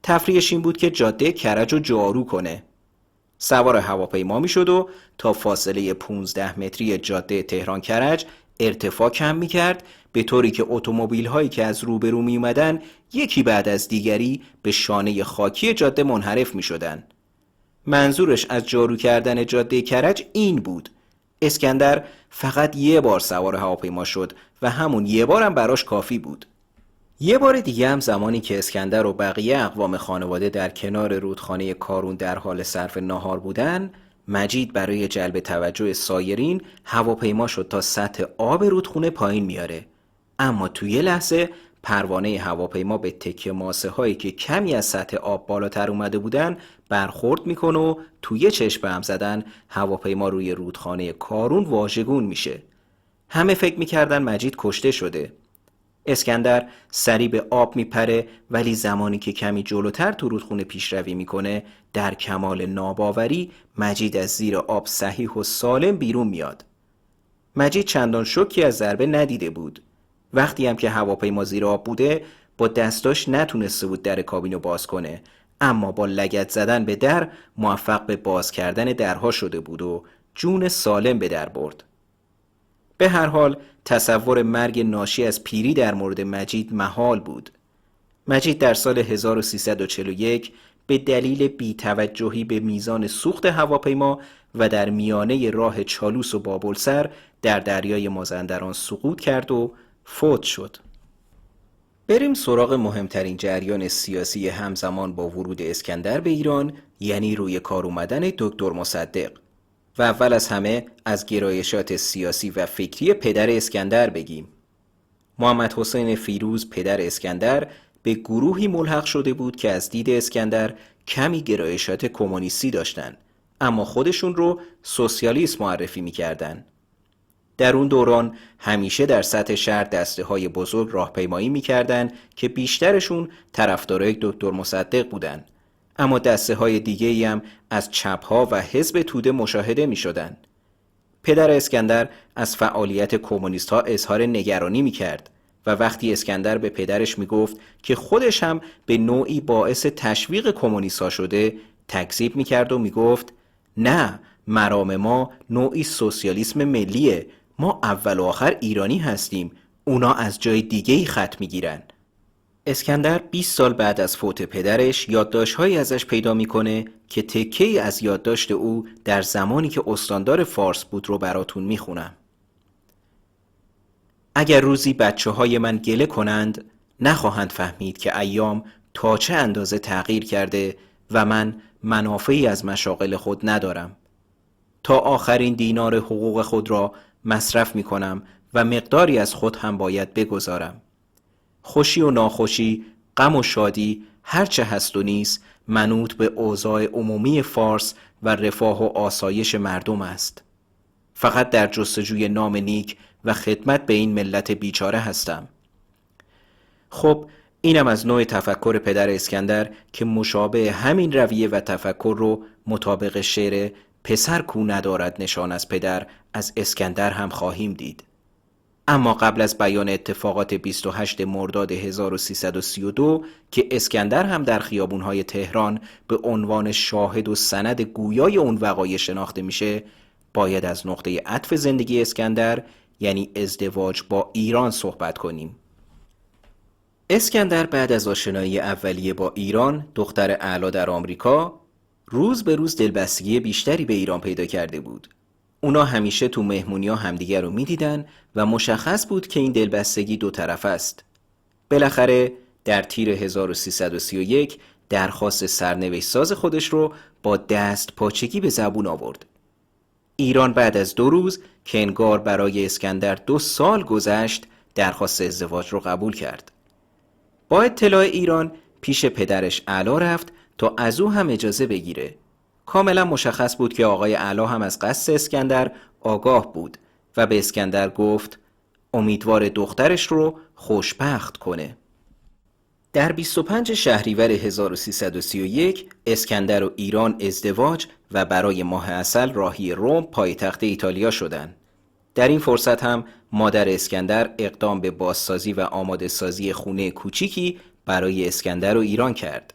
تفریحش این بود که جاده کرج رو جارو کنه. سوار هواپیما میشد و تا فاصله 15 متری جاده تهران کرج ارتفاع کم میکرد به طوری که اتومبیل هایی که از روبرو می اومدن یکی بعد از دیگری به شانه خاکی جاده منحرف می شدن. منظورش از جارو کردن جاده کرج این بود. اسکندر فقط یه بار سوار هواپیما شد و همون یه بارم براش کافی بود. یه بار دیگه هم زمانی که اسکندر و بقیه اقوام خانواده در کنار رودخانه کارون در حال صرف ناهار بودن، مجید برای جلب توجه سایرین هواپیما شد تا سطح آب رودخونه پایین میاره. اما توی یه لحظه پروانه هواپیما به تکه ماسه هایی که کمی از سطح آب بالاتر اومده بودن برخورد میکنه و توی چشم به هم زدن هواپیما روی رودخانه کارون واژگون میشه. همه فکر میکردن مجید کشته شده. اسکندر سری به آب میپره، ولی زمانی که کمی جلوتر تو رودخونه پیشروی میکنه در کمال ناباوری مجید از زیر آب صحیح و سالم بیرون میاد. مجید چندان شوکی از ضربه ندیده بود. وقتی هم که هواپیما زیر آب بوده با دستاش نتونسته بود در کابینو باز کنه، اما با لگد زدن به در موفق به باز کردن درها شده بود و جون سالم به در برد. به هر حال تصور مرگ ناشی از پیری در مورد مجید محال بود. مجید در سال 1341 به دلیل بی‌توجهی به میزان سوخت هواپیما و در میانه راه چالوس و بابلسر در دریای مازندران سقوط کرد و فوت شد. بریم سراغ مهمترین جریان سیاسی همزمان با ورود اسکندر به ایران، یعنی روی کار اومدن دکتر مصدق. و اول از همه از گرایشات سیاسی و فکری پدر اسکندر بگیم. محمد حسین فیروز پدر اسکندر به گروهی ملحق شده بود که از دید اسکندر کمی گرایشات کمونیستی داشتن، اما خودشون رو سوسیالیست معرفی می‌کردن. در اون دوران همیشه در سطح شهر دسته‌های بزرگ راهپیمایی می‌کردن که بیشترشون طرفدارای دکتر مصدق بودن، اما دسته‌های دیگه‌ای هم از چپ‌ها و حزب توده مشاهده می‌شدن. پدر اسکندر از فعالیت کمونیست‌ها اظهار نگرانی می‌کرد و وقتی اسکندر به پدرش میگفت که خودش هم به نوعی باعث تشویق کمونیست‌ها شده، تکذیب می‌کرد و میگفت نه، مرام ما نوعی سوسیالیسم ملیه، ما اول و آخر ایرانی هستیم، اونا از جای دیگه‌ای خط می‌گیرن. اسکندر 20 سال بعد از فوت پدرش یادداشت‌هایی ازش پیدا می‌کنه که تکه‌ای از یادداشت او در زمانی که استاندار فارس بود رو براتون می‌خونم. اگر روزی بچه‌های من گله کنند، نخواهند فهمید که ایام تا چه اندازه تغییر کرده و من منافعی از مشاغل خود ندارم. تا آخرین دینار حقوق خود را مصرف می‌کنم و مقداری از خود هم باید بگذارم. خوشی و ناخوشی، غم و شادی، هرچه هست و نیست منوط به اوضاع عمومی فارس و رفاه و آسایش مردم است. فقط در جستجوی نام نیک و خدمت به این ملت بیچاره هستم. خب اینم از نوع تفکر پدر اسکندر که مشابه همین رویه و تفکر رو مطابق شعر پسر کو ندارد نشان از پدر از اسکندر هم خواهیم دید. اما قبل از بیان اتفاقات 28 مرداد 1332 که اسکندر هم در خیابونهای تهران به عنوان شاهد و سند گویای اون وقایع شناخته میشه، باید از نقطه عطف زندگی اسکندر یعنی ازدواج با ایران صحبت کنیم. اسکندر بعد از آشنایی اولیه با ایران، دختر اعلی در آمریکا، روز به روز دلبستگی بیشتری به ایران پیدا کرده بود. اونا همیشه تو مهمونی‌ها همدیگر رو می‌دیدن و مشخص بود که این دلبستگی دو طرفه است. بالاخره در تیر 1331 درخواست سرنوشت ساز خودش رو با دست پاچگی به زبون آورد. ایران بعد از 2 روز که انگار برای اسکندر 2 سال گذشت، درخواست ازدواج رو قبول کرد. با اطلاع ایران پیش پدرش اعلی رفت تا از او هم اجازه بگیره. کاملا مشخص بود که آقای اعلی هم از قصد اسکندر آگاه بود و به اسکندر گفت امیدوار دخترش رو خوشبخت کنه. در 25 شهریور 1331 اسکندر و ایران ازدواج و برای ماه عسل راهی روم پایتخت ایتالیا شدند. در این فرصت هم مادر اسکندر اقدام به بازسازی و آماده سازی خونه کوچیکی برای اسکندر و ایران کرد.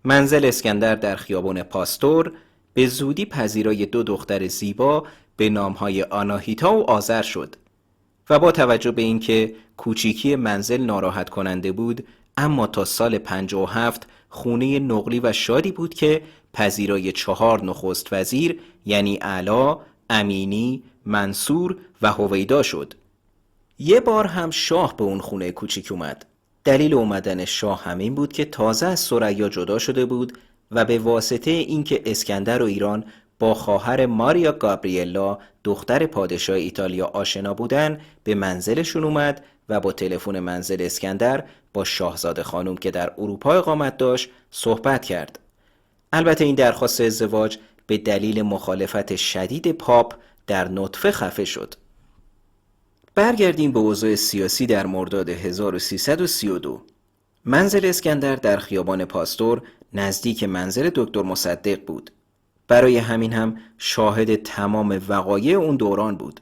منزل اسکندر در خیابان پاستور به زودی پذیرای 2 دختر زیبا به نامهای آناهیتا و آذر شد و با توجه به اینکه کوچیکی منزل ناراحت کننده بود، اما تا سال 57 خونه نقلی و شادی بود که پذیرای 4 نخست وزیر یعنی اعلی، امینی، منصور و هویدا شد. یه بار هم شاه به اون خونه کوچیک اومد. دلیل اومدن شاه همین بود که تازه از ثریا جدا شده بود و به واسطه اینکه اسکندر و ایران با خواهر ماریا گابریلا دختر پادشاه ایتالیا آشنا بودن، به منزلشون اومد و با تلفن منزل اسکندر با شاهزاده خانم که در اروپا اقامت داشت صحبت کرد. البته این درخواست ازدواج به دلیل مخالفت شدید پاپ در نطفه خفه شد. برگردیم به اوضاع سیاسی در مرداد 1332. منزل اسکندر در خیابان پاستور نزدیک منزل دکتر مصدق بود. برای همین هم شاهد تمام وقایع اون دوران بود.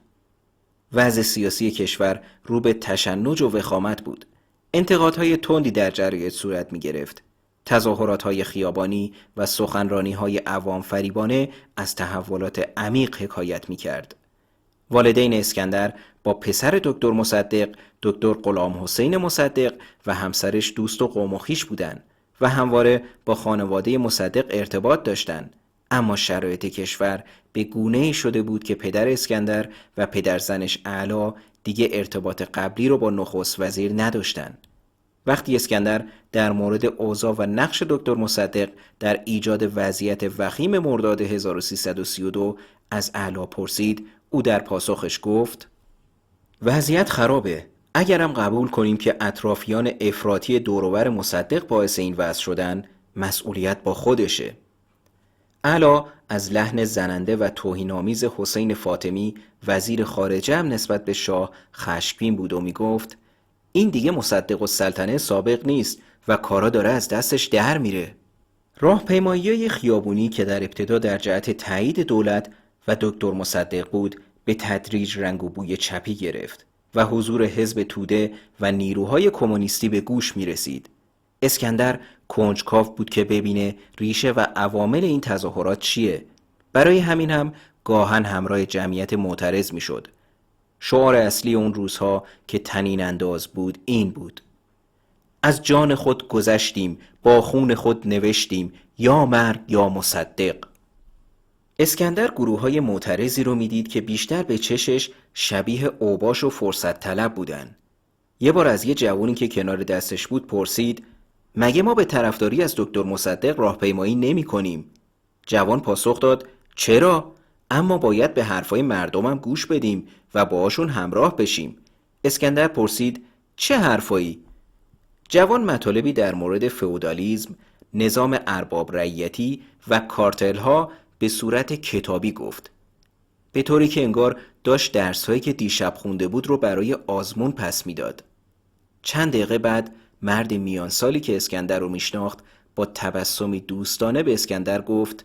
وضع سیاسی کشور رو به تشنج و وخامت بود. انتقادهای تندی در جریان صورت می گرفت. تظاهرات‌های خیابانی و سخنرانی‌های عوام فریبانه از تحولات عمیق حکایت می کرد. والدین اسکندر با پسر دکتر مصدق، دکتر غلام حسین مصدق و همسرش دوست و قوم و خویش بودند و همواره با خانواده مصدق ارتباط داشتند. اما شرایط کشور به گونه‌ای شده بود که پدر اسکندر و پدرزنش اعلی دیگه ارتباط قبلی رو با نخست وزیر نداشتند. وقتی اسکندر در مورد اوضاع و نقش دکتر مصدق در ایجاد وضعیت وخیم مرداد 1332 از اعلی پرسید، او در پاسخش گفت: وضعیت خرابه. اگرم قبول کنیم که اطرافیان افراطی دوروبر مصدق باعث این وضع شدن، مسئولیت با خودشه. اعلی از لحن زننده و توهین‌آمیز حسین فاطمی وزیر خارجه هم نسبت به شاه خشمگین بود و میگفت: این دیگه مصدق السلطنه سابق نیست و کارا داره از دستش در میره. راهپیمایی‌های خیابونی که در ابتدا در جهت تایید دولت و دکتر مصدق بود، به تدریج رنگ و بوی چپی گرفت و حضور حزب توده و نیروهای کمونیستی به گوش می رسید. اسکندر کنجکاو بود که ببینه ریشه و عوامل این تظاهرات چیه. برای همین هم گاهن همراه جمعیت معترض می شد. شعار اصلی اون روزها که طنین انداز بود این بود: از جان خود گذشتیم، با خون خود نوشتیم، یا مرگ یا مصدق. اسکندر گروه‌های معترضی رو میدید که بیشتر به چشش شبیه اوباش و فرصت طلب بودن. یه بار از یه جوونی که کنار دستش بود پرسید: مگه ما به طرفداری از دکتر مصدق راهپیمایی نمی کنیم؟ جوان پاسخ داد: چرا؟ اما باید به حرفای مردمم گوش بدیم و باهاشون همراه بشیم. اسکندر پرسید: چه حرفایی؟ جوان مطالبی در مورد فئودالیسم، نظام ارباب رعیتی و کارتل‌ها به صورت کتابی گفت، به طوری که انگار داشت درس‌هایی که دیشب خونده بود رو برای آزمون پس میداد. چند دقیقه بعد مرد میان سالی که اسکندر رو میشناخت با تبسمی دوستانه به اسکندر گفت: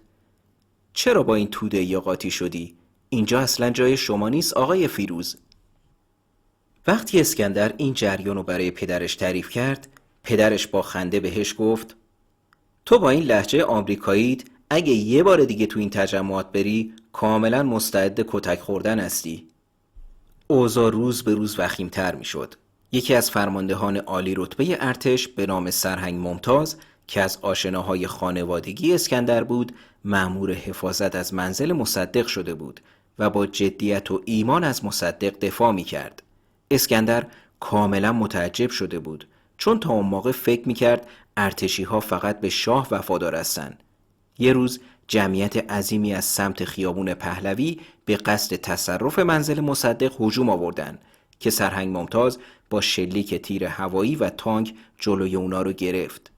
چرا با این توده یا قاطی شدی؟ اینجا اصلا جای شما نیست آقای فیروز. وقتی اسکندر این جریان رو برای پدرش تعریف کرد، پدرش با خنده بهش گفت: تو با این لهجه آمریکاییت اگه یه بار دیگه تو این تجمعات بری کاملا مستعد کتک خوردن هستی. اوضاع روز به روز وخیم‌تر میشد. یکی از فرماندهان عالی رتبه ارتش به نام سرهنگ ممتاز که از آشناهای خانوادگی اسکندر بود، مأمور حفاظت از منزل مصدق شده بود و با جدیت و ایمان از مصدق دفاع می‌کرد. اسکندر کاملا متعجب شده بود، چون تا اون موقع فکر می‌کرد ارتشی‌ها فقط به شاه وفادار هستند. یه روز جمعیت عظیمی از سمت خیابون پهلوی به قصد تصرف منزل مصدق هجوم آوردن که سرهنگ ممتاز با شلیک تیر هوایی و تانک جلوی اونا رو گرفت.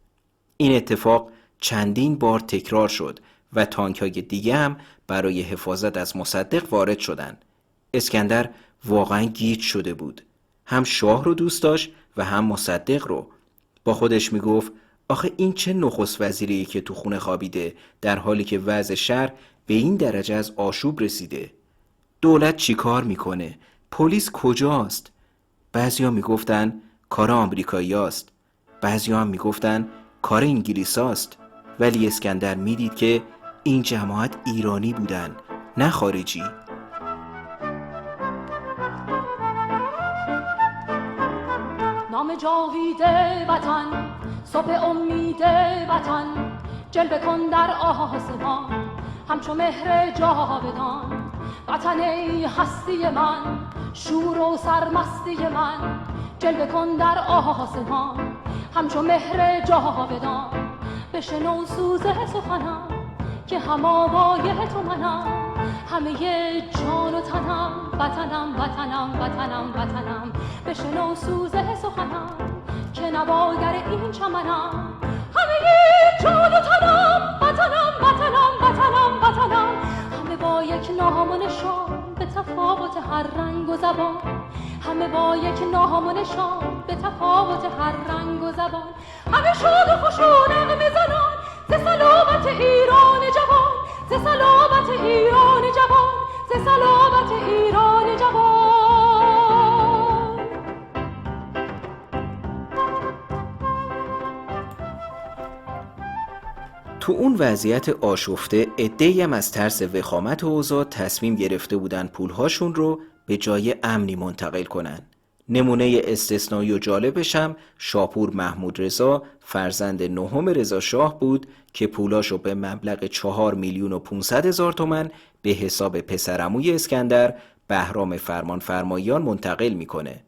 این اتفاق چندین بار تکرار شد و تانک‌های دیگه هم برای حفاظت از مصدق وارد شدند. اسکندر واقعا گیج شده بود. هم شاه رو دوست داشت و هم مصدق رو. با خودش میگفت: آخه این چه نخست وزیریه که تو خونه خوابیده در حالی که وضع شهر به این درجه از آشوب رسیده؟ دولت چی کار میکنه؟ پلیس کجاست؟ بعضیا میگفتن کار آمریکایی هاست، بعضیا هم میگفتن کار انگلیس هاست. ولی اسکندر میدید که این جماعت ایرانی بودن، نه خارجی. نام جاوید وطن، صبح امید وطن، جلوه کن در آسمان همچو مهر جاودان. وطن ای هستی من، شور و سرمستی من، جلوه کن در آسمان همچو مهر جاودان. بشنو سوز سخنم که هم آوای تو منم، همه جان و تنم، وطنم وطنم وطنم وطنم. بشنو سوز سخنم که نواگر این چمنم، همه جان و تنم، وطنم وطنم وطنم وطنم. همه با یک نام و نشان، به تفاوت هر رنگ و زبان، همه با یک نام و نشان، به تفاوت هر رنگ و زبان، همه شاد و خوش و نغمه زنان، ز صلابت ایران جوان، ز صلابت ایران جوان، ز صلابت ایران جوان. تو اون وضعیت آشفته عده‌ای هم از ترس وخامت اوضاع تصمیم گرفته بودن پولهاشون رو به جای امنی منتقل کنن. نمونه استثنایی و جالبش هم شاپور محمود رضا فرزند نهم رضا شاه بود که پولاشو به مبلغ 4,500,000 تومان به حساب پسرعموی اسکندر بهرام فرمانفرماییان منتقل میکنه.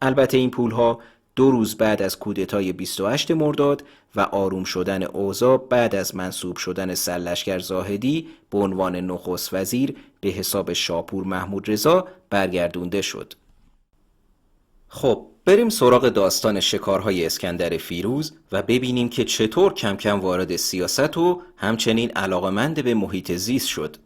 البته این پولها 2 روز بعد از کودتای 28 مرداد و آروم شدن اوضاع بعد از منصوب شدن سرلشکر زاهدی به عنوان نخست وزیر به حساب شاپور محمود رضا برگردونده شد. خب بریم سراغ داستان شکارهای اسکندر فیروز و ببینیم که چطور کم کم وارد سیاست و همچنین علاقمند به محیط زیست شد.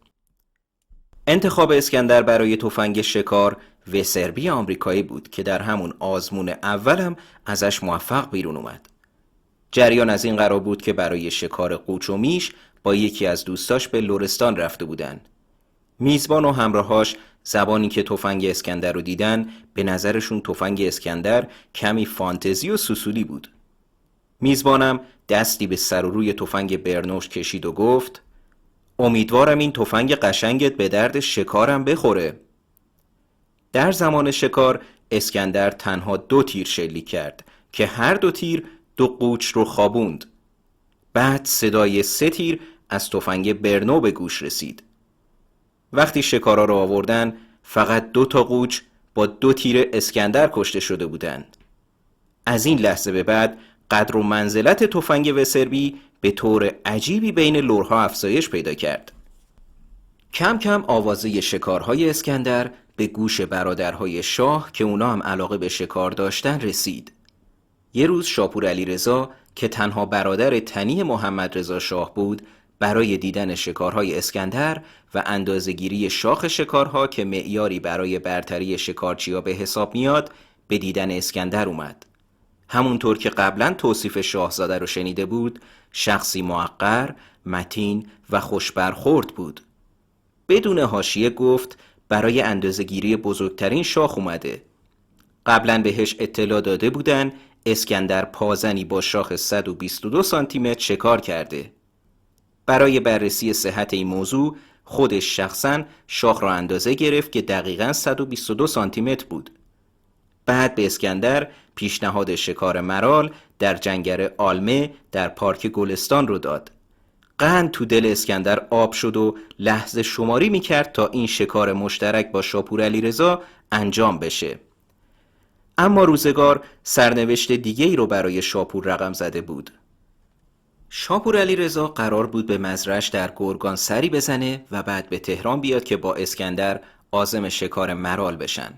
انتخاب اسکندر برای تفنگ شکار وسربی آمریکایی بود که در همون آزمون اول هم ازش موفق بیرون اومد. جریان از این قرار بود که برای شکار قوچ و میش با یکی از دوستاش به لرستان رفته بودن. میزبان و همراهاش زبانی که تفنگ اسکندر رو دیدن به نظرشون تفنگ اسکندر کمی فانتزی و سوسولی بود. میزبانم دستی به سر و روی تفنگ برنوش کشید و گفت امیدوارم این تفنگ قشنگت به درد شکارم بخوره. در زمان شکار اسکندر تنها 2 تیر شلیک کرد که هر 2 تیر 2 قوچ رو خوابوند. بعد صدای 3 تیر از تفنگ برنو به گوش رسید. وقتی شکارا رو آوردن فقط 2 تا قوچ با 2 تیر اسکندر کشته شده بودند. از این لحظه به بعد قدر و منزلت تفنگ وسربی به طور عجیبی بین لرها افزایش پیدا کرد. کم کم آوازه شکارهای اسکندر به گوش برادرهای شاه که اونا هم علاقه به شکار داشتن رسید. یه روز شاپور علیرضا که تنها برادر تنی محمد رضا شاه بود برای دیدن شکارهای اسکندر و اندازه‌گیری شاخ شکارها که معیاری برای برتری شکارچی‌ها به حساب میاد به دیدن اسکندر اومد. همونطور که قبلا توصیف شاهزاده رو شنیده بود شخصی موقر، متین و خوش برخورد بود. بدون حاشیه گفت برای اندازه‌گیری بزرگترین شاخ اومده. قبلا بهش اطلاع داده بودن اسکندر پازنی با شاخ 122 سانتی متر شکار کرده. برای بررسی صحت این موضوع خودش شخصا شاخ را اندازه گرفت که دقیقاً 122 سانتی متر بود. بعد به اسکندر پیشنهاد شکار مرال در جنگل آلمه در پارک گلستان رو داد. قند تو دل اسکندر آب شد و لحظه شماری میکرد تا این شکار مشترک با شاپور علیرضا انجام بشه. اما روزگار سرنوشت دیگه‌ای رو برای شاپور رقم زده بود. شاپور علیرضا قرار بود به مزرعه‌اش در گرگان سری بزنه و بعد به تهران بیاد که با اسکندر عازم شکار مرال بشن.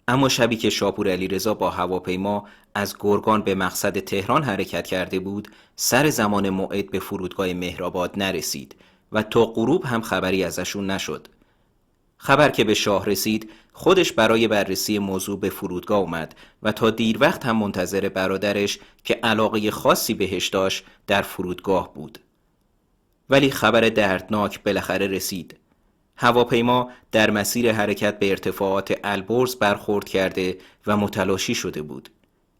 اما شبی که شاپور علیرضا با هواپیما از گرگان به مقصد تهران حرکت کرده بود، سر زمان موعد به فرودگاه مهرآباد نرسید و تا غروب هم خبری ازشون نشد. خبر که به شاه رسید، خودش برای بررسی موضوع به فرودگاه اومد و تا دیر وقت هم منتظر برادرش که علاقه خاصی بهش داشت در فرودگاه بود. ولی خبر دردناک بالاخره رسید. هواپیما در مسیر حرکت به ارتفاعات البرز برخورد کرده و متلاشی شده بود.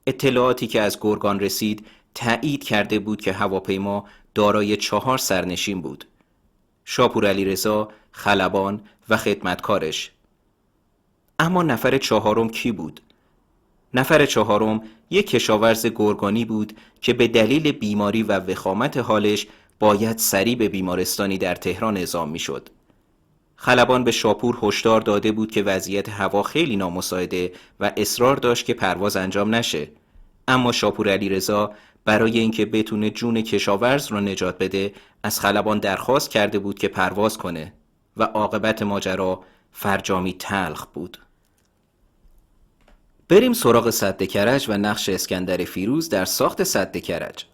اطلاعاتی که از گرگان رسید تایید کرده بود که هواپیما دارای 4 سرنشین بود: شاپور علیرضا، خلبان و خدمتکارش. اما نفر 4م کی بود؟ نفر 4م یک کشاورز گرگانی بود که به دلیل بیماری و وخامت حالش باید سریع به بیمارستانی در تهران اعزام می شد. خلبان به شاپور هشدار داده بود که وضعیت هوا خیلی نامساعده و اصرار داشت که پرواز انجام نشه. اما شاپور علیرضا برای اینکه بتونه جون کشاورز رو نجات بده از خلبان درخواست کرده بود که پرواز کنه و عاقبت ماجرا فرجامی تلخ بود. بریم سراغ سد کرج و نقش اسکندر فیروز در ساخت سد کرج.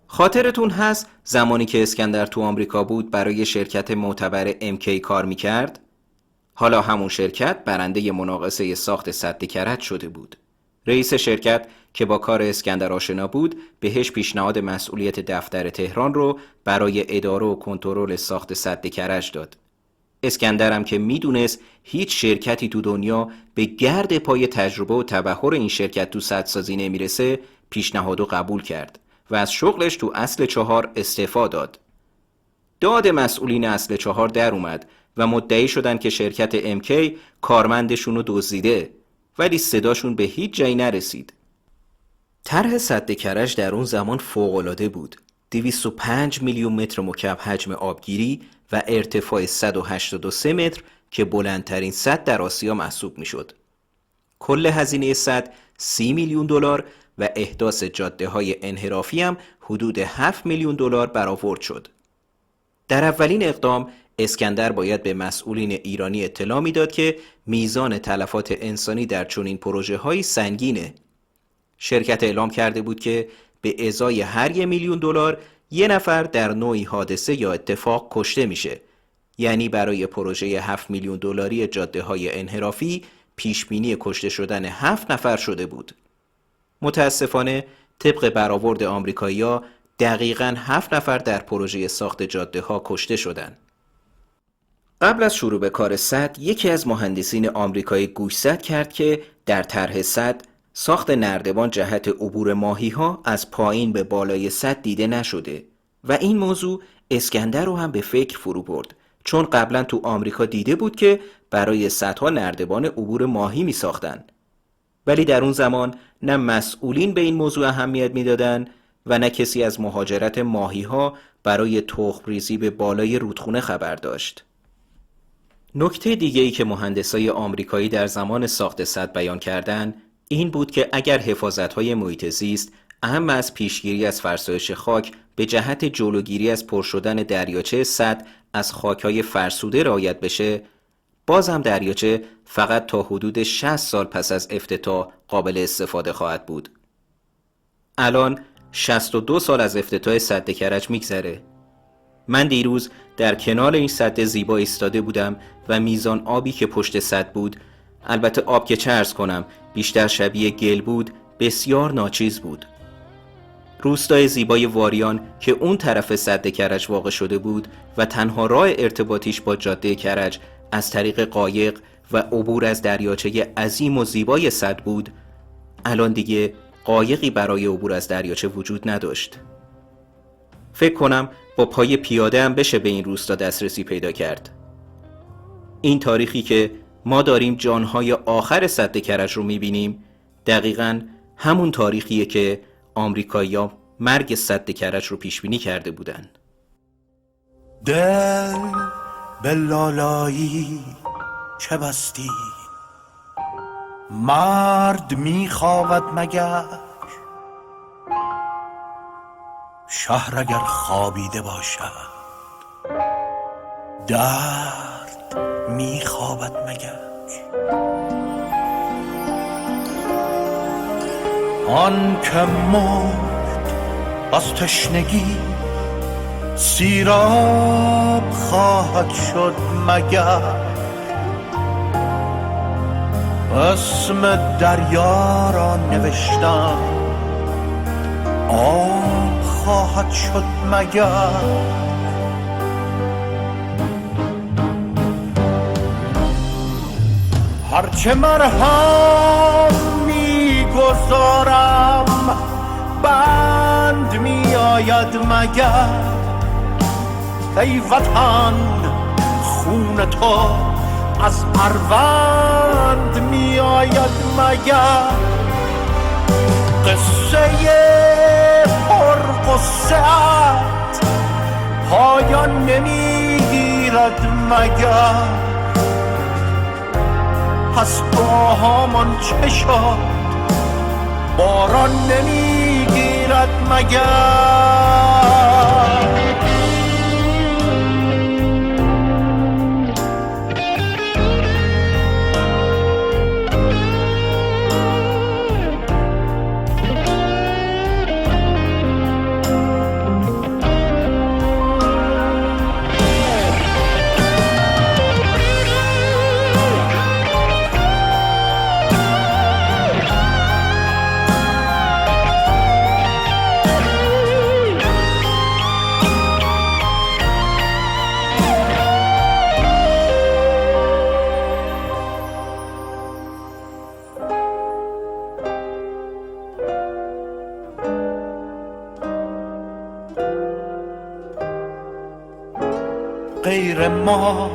خاطرتون هست زمانی که اسکندر تو آمریکا بود برای شرکت معتبر MK کار میکرد؟ حالا همون شرکت برنده مناقصه ساخت سد کرج شده بود. رئیس شرکت که با کار اسکندر آشنا بود بهش پیشنهاد مسئولیت دفتر تهران رو برای اداره و کنترل ساخت سد کرج داد. اسکندرم که میدونست هیچ شرکتی تو دنیا به گرد پای تجربه و تبحر این شرکت تو سدسازی نمیرسه، پیشنهادو قبول کرد و از شغلش تو اصل 4 استعفا داد. داد مسئولین اصل 4 در اومد و مدعی شدن که شرکت امکی کارمندشون رو دزدیده، ولی صداشون به هیچ جایی نرسید. طرح سد کرج در اون زمان فوق‌العاده بود. 205 میلیون متر مکعب حجم آبگیری و ارتفاع 183 متر که بلندترین سد در آسیا محسوب میشد. کل هزینه سد 30 میلیون دلار و احداث جاده‌های انحرافی هم حدود 7 میلیون دلار برآورد شد. در اولین اقدام اسکندر باید به مسئولین ایرانی اطلاع میداد که میزان تلفات انسانی در چنین پروژه‌هایی سنگینه. شرکت اعلام کرده بود که به ازای هر 1 میلیون دلار یه نفر در نوعی حادثه یا اتفاق کشته میشه. یعنی برای پروژه 7 میلیون دلاری جاده‌های انحرافی پیشبینی کشته شدن 7 نفر شده بود. متاسفانه طبق برآورد آمریکایی‌ها دقیقاً 7 نفر در پروژه ساخت جاده‌ها کشته شدند. قبل از شروع به کار سد، یکی از مهندسین آمریکایی گوشزد کرد که در طرح سد ساخت نردبان جهت عبور ماهی‌ها از پایین به بالای سد دیده نشده و این موضوع اسکندر رو هم به فکر فرو برد، چون قبلا تو آمریکا دیده بود که برای سدها نردبان عبور ماهی می ساختن. ولی در اون زمان نه مسئولین به این موضوع اهمیت میدادن و نه کسی از مهاجرت ماهی‌ها برای تخم‌ریزی به بالای رودخونه خبر داشت. نکته دیگه‌ای که مهندسای آمریکایی در زمان ساخت سد بیان کردند این بود که اگر حفاظت‌های محیط زیست اهم از پیشگیری از فرسایش خاک به جهت جلوگیری از پر شدن دریاچه سد از خاک‌های فرسوده رعایت بشه، بازم دریاچه فقط تا حدود 60 سال پس از افتتاح قابل استفاده خواهد بود. الان 62 سال از افتتاح سد کرج میگذره. من دیروز در کنار این سد زیبا ایستاده بودم و میزان آبی که پشت سد بود، البته آب که چه عرض کنم، بیشتر شبیه گل بود، بسیار ناچیز بود. روستای زیبای واریان که اون طرف سد کرج واقع شده بود و تنها راه ارتباطیش با جاده کرج از طریق قایق و عبور از دریاچه عظیم و زیبای سد بود، الان دیگه قایقی برای عبور از دریاچه وجود نداشت. فکر کنم با پای پیاده هم بشه به این روستا دسترسی پیدا کرد. این تاریخی که ما داریم جانهای آخر سد کرج رو میبینیم دقیقاً همون تاریخیه که آمریکایی‌ها مرگ سد کرج رو پیش بینی کرده بودن. دل به لالایی چه بستی؟ مرد میخواهد مگر؟ شهر اگر خوابیده باشد درد میخواهد مگر؟ آن که مرد از تشنگی سیراب خواهد شد مگر؟ اسم دریا را نوشتم آب خواهد شد مگر؟ هرچه مرهم میگذارم بند میآید مگر؟ ای وطن خون تو از اروند میآید مگر؟ قصه پرغصه‌ات پایان نمیگیرد مگر؟ پس دعاهامان چه شد باران نمیگیرد مگر؟ غیر ما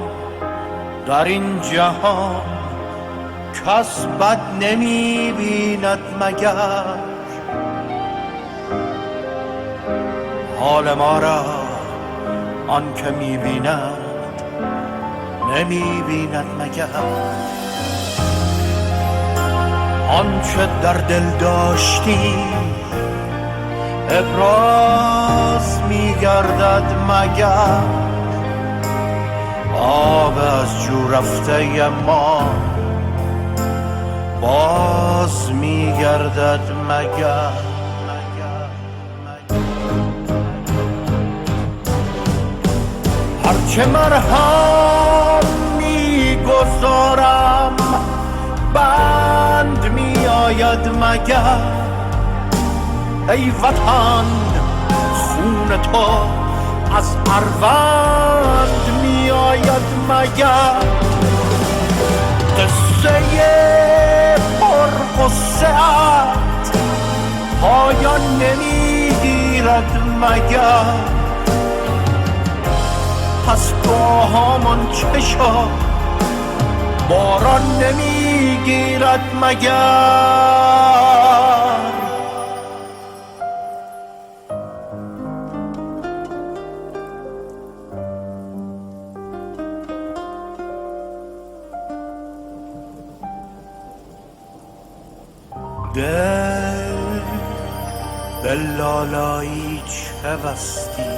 در این جهان کس بد نمی بیند مگر حال ما را آن که می بیند نمی بیند مگر آنچه در دل داشتی ابراز می گردد مگر آب از جو رفته ما باز می گردد مگر هرچه مرهم می گذارم بند می آید مگر ای وطن خون تو از اروند می آید مگر قصه پرغصه‌ات پایان نمی گیرد مگر پس گاهمان چه شد باران نمی گیرد مگر دل به لالایی چه بستی